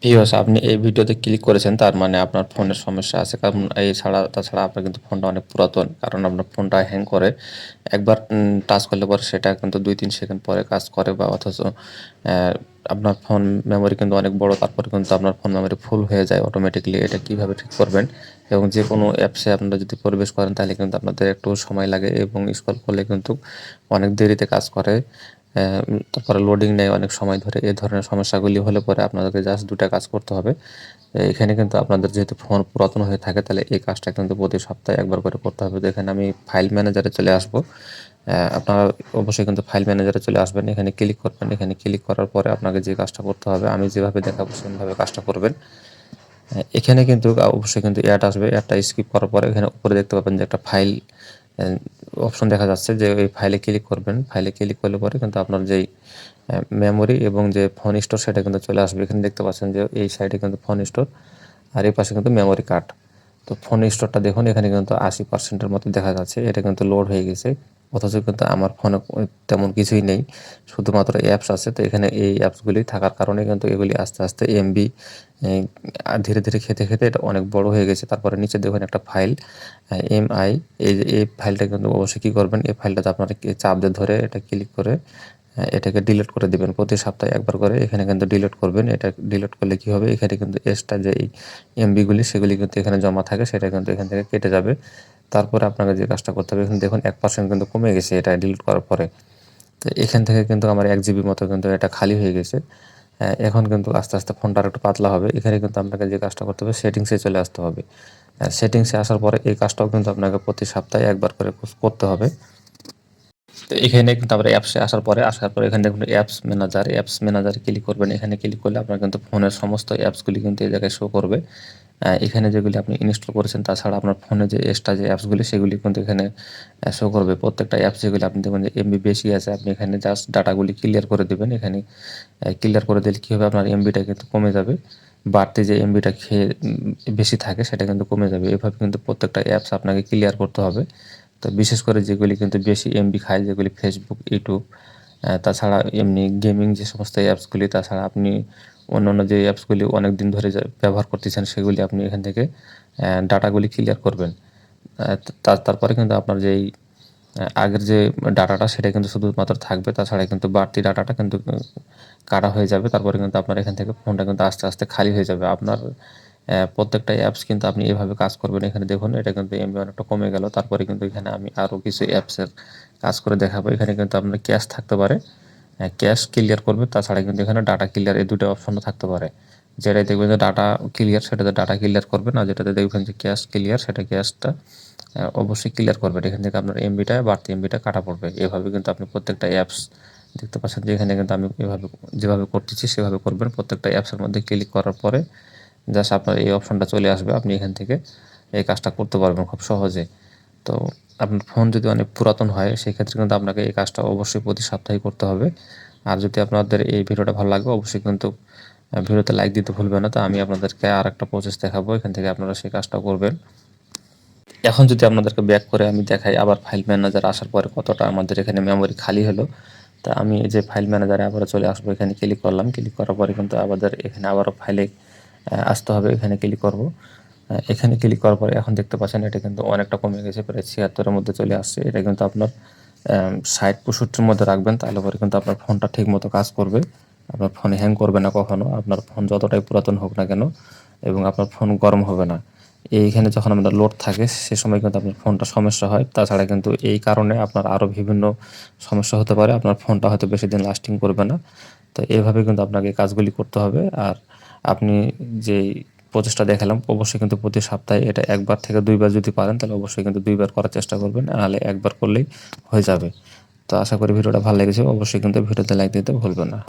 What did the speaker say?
Viewers, আপনি এই ভিডিওতে ক্লিক করেছেন তার মানে আপনার ফোনের সমস্যা আছে। কারণ তাছাড়া আপনার কিন্তু ফোনটা অনেক পুরাতন। কারণ আপনার ফোনটা হ্যাং করে। একবার টাচ করলে পরে সেটা কিন্তু ২-৩ সেকেন্ড পরে কাজ করে বা অথচ অ্যা আপনার ফোন মেমোরি কিন্তু অনেক বড়। তারপরে কিন্তু আপনার ফোন মেমোরি ফুল হয়ে যায় অটোমেটিক্যালি। এটা কিভাবে ঠিক করবেন? এবং যেকোনো অ্যাপসে আপনারা যদি প্রবেশ করেন তাহলে কিন্তু আপনাদের একটু সময় লাগে এবং স্ক্রল করলে কিন্তু অনেক দেরিতে কাজ করে। তারপরে লোডিং নেয় অনেক সময় ধরে। এ ধরনের সমস্যাগুলি হলে পরে আপনাদেরকে জাস্ট ২ টা কাজ করতে হবে। এখানে কিন্তু আপনাদের যেহেতু ফোন পুরাতন হয়ে থাকে তাহলে এই কাজটা কিন্তু প্রতি সপ্তাহে একবার করে করতে হবে। তো এখানে আমি ফাইল ম্যানেজারে চলে আসবো। আপনারা অবশ্যই কিন্তু ফাইল ম্যানেজারে চলে আসবেন। এখানে ক্লিক করবেন। এখানে ক্লিক করার পরে আপনাকে যে কাজটা করতে হবে আমি যেভাবে দেখাবো সেভাবে কাজটা করবেন। এখানে কিন্তু অবশ্যই কিন্তু অ্যাড আসবে। অ্যাডটা স্কিপ করার পরে এখানে উপরে দেখতে পাবেন যে একটা ফাইল অ্যা অপশন দেখা যাচ্ছে যে ওই ফাইলে ক্লিক করবেন। ফাইলে ক্লিক করলে পরে কিন্তু আপনার যেই মেমোরি এবং যে ফোন স্টোর সেটা কিন্তু চলে আসবে। এখানে দেখতে পাচ্ছেন যে এই সাইডে কিন্তু ফোন স্টোর আর এই পাশে কিন্তু মেমোরি কার্ড। তো ফোন স্টোরটা দেখুন এখানে কিন্তু 80% এর মতো দেখা যাচ্ছে। এটা কিন্তু লোড হয়ে গেছে। অথচ কিন্তু আমার ফোনে তেমন কিছুই নেই। শুধুমাত্র অ্যাপস আছে। তো এখানে এই অ্যাপসগুলি থাকার কারণে কিন্তু এগুলি আস্তে, আস্তে এমবি ধীরে, ধীরে খেতে এটা অনেক বড় হয়ে গেছে। তারপরে নিচে দেখুন একটা ফাইল এমআই এই ফাইলটা কিন্তু অবশ্যই কী করবেন, এই ফাইলটাতে আপনারা চাপ দিয়ে ধরে এটা ক্লিক করে এটাকে ডিলিট করে দিবেন। প্রতি সপ্তাহে একবার করে এখানে কিন্তু ডিলিট করবেন। এটা ডিলিট করলে কী হবে, এখানে কিন্তু এক্সট্রা যে এই এমবিগুলি সেগুলি কিন্তু এখানে জমা থাকে সেটা কিন্তু এখান থেকে কেটে যাবে। তারপরে আপনাকে যে কাজটা করতে হবে, এখানে দেখুন 1% কিন্তু কমে গেছে এটা ডিলিট করার পরে। তো এখান থেকে কিন্তু আমার 1 জিবি মতো কিন্তু এটা খালি হয়ে গেছে। এখন কিন্তু আস্তে, আস্তে ফোনটা আরেকটু পাতলা হবে। এখানে কিন্তু আপনাকে যে কাজটা করতে হবে সেটিংসে চলে আসতে হবে। সেটিংসে আসার পরে এই কাজটাও কিন্তু আপনাকে প্রতি সপ্তাহে একবার করে করতে হবে। তো এখানে কিন্তু আবার আসার পরে এখানে দেখুন অ্যাপস ম্যানেজারে ক্লিক করবেন। এখানে ক্লিক করলে আপনার কিন্তু ফোনের সমস্ত অ্যাপসগুলি কিন্তু এই জায়গায় শো করবে। এখানে যেগুলি আপনি ইনস্টল করেছেন তাছাড়া আপনার ফোনে যে এক্সট্রা যে অ্যাপসগুলি সেগুলি কিন্তু এখানে শো করবে। প্রত্যেকটা অ্যাপস যেগুলি আপনি দেখবেন যে এমবি বেশি আছে আপনি এখানে জাস্ট ডাটাগুলি ক্লিয়ার করে দিবেন। এখানে ক্লিয়ার করে দিলে কী হবে, আপনার এমবিটা কিন্তু কমে যাবে। বাড়তি যে এমবিটা খেয়ে বেশি থাকে সেটা কিন্তু কমে যাবে। এভাবে কিন্তু প্রত্যেকটা অ্যাপস আপনাকে ক্লিয়ার করতে হবে। তো বিশেষ করে যেগুলি কিন্তু বেশি এমবি খায় যেগুলি Facebook, YouTube তাছাড়া এমনি গেমিং যে সমস্ত অ্যাপসগুলি, তাছাড়া আপনি অন্যান্য যে অ্যাপসগুলি অনেকদিন ধরে ব্যবহার করতেছেন সেগুলি আপনি এখান থেকে ডাটাগুলি ক্লিয়ার করবেন। তারপরে কিন্তু আপনার যেই আগের যে ডাটাটা সেটা কিন্তু শুধুমাত্র থাকবে। তাছাড়া কিন্তু বাড়তি ডাটাটা কিন্তু কাটা হয়ে যাবে। তারপরে কিন্তু আপনার এখান থেকে ফোনটা কিন্তু আস্তে, আস্তে খালি হয়ে যাবে। আপনার প্রত্যেকটা অ্যাপস কিন্তু আপনি এভাবে কাজ করবেন। এখানে দেখুন এটা কিন্তু এমবি অনেকটা কমে গেল। তারপরে কিন্তু এখানে আমি আরও কিছু অ্যাপসের কাজ করে দেখাবো। এখানে কিন্তু আপনার ক্যাশ থাকতে পারে। ক্যাশ ক্লিয়ার করবে। তাছাড়া কিন্তু এখানে ডাটা ক্লিয়ার এই ২ টা অপশনও থাকতে পারে। যেটাই দেখবেন যে ডাটা ক্লিয়ার সেটাতে ডাটা ক্লিয়ার করবেন। আর যেটাতে দেখবেন যে ক্যাশ ক্লিয়ার সেটা ক্যাশটা অবশ্যই ক্লিয়ার করবেন। এখান থেকে আপনার এমবিটা বাড়তি এমবিটা কাটা পড়বে। এভাবে কিন্তু আপনি প্রত্যেকটা অ্যাপস দেখতে পাচ্ছেন যে এখানে কিন্তু আমি যেভাবে করতেছি সেভাবে করবেন। প্রত্যেকটা অ্যাপসের মধ্যে ক্লিক করার পরে জাস্ট আপনার এই অপশনটা চলে আসবে। আপনি এখান থেকে এই কাজটা করতে পারবেন খুব সহজে। তো আপনার ফোন যদি অনেক পুরাতন হয় সেক্ষেত্রে কিন্তু আপনাকে এই কাজটা অবশ্যই প্রতি সপ্তাহে করতে হবে। আর যদি আপনাদের এই ভিডিওটা ভালো লাগে অবশ্যই কিন্তু ভিডিওতে লাইক দিতে ভুলবেন না। তো আমি আপনাদেরকে আরেকটা প্রসেস দেখাবো। এখান থেকে আপনারা সেই কাজটা করবেন। এখন যদি আপনাদেরকে ব্যাক করে আমি দেখাই আবার ফাইল ম্যানেজার আসার পরে কতটা আমাদের এখানে মেমোরি খালি হলো। তা আমি এই যে ফাইল ম্যানেজারে আবারও চলে আসবো। এখানে ক্লিক করলাম। ক্লিক করার পরে কিন্তু আমাদের এখানে আবারও ফাইলে আসতে হবে। এখানে ক্লিক করব। এখানে ক্লিক করার পরে এখন দেখতে পাচ্ছেন এটা কিন্তু অনেকটা কমে গেছে, প্রায় ৭৬ এর মধ্যে চলে আসছে। এটা কিন্তু আপনার ৬০-৬৫ এর মধ্যে রাখবেন, তাহলে পরে কিন্তু আপনার ফোনটা ঠিকমতো কাজ করবে। আপনার ফোন হ্যাং করবে না কখনো। আপনার ফোন যতটাই পুরাতন হোক না কেন এবং আপনার ফোন গরম হবে না। এইখানে যখন আমাদের লোড থাকে সে সময় কিন্তু আপনার ফোনটা সমস্যা হয়। তাছাড়া কিন্তু এই কারণে আপনার আরও বিভিন্ন সমস্যা হতে পারে। আপনার ফোনটা হয়তো বেশিদিন লাস্টিং করবে না। তো এভাবে কিন্তু আপনাকে কাজগুলি করতে হবে। আর আপনি যেই প্রচেষ্টা দেখালাম অবশ্যই কিন্তু প্রতি সপ্তাহে এটা ১ বার থেকে ২ বার যদি পারেন তাহলে অবশ্যই কিন্তু ২ বার করার চেষ্টা করবেন। নাহলে ১ বার করলেই হয়ে যাবে। তো আশা করি ভিডিওটা ভালো লেগেছে। অবশ্যই কিন্তু ভিডিওতে লাইক দিতে ভুলবেন না।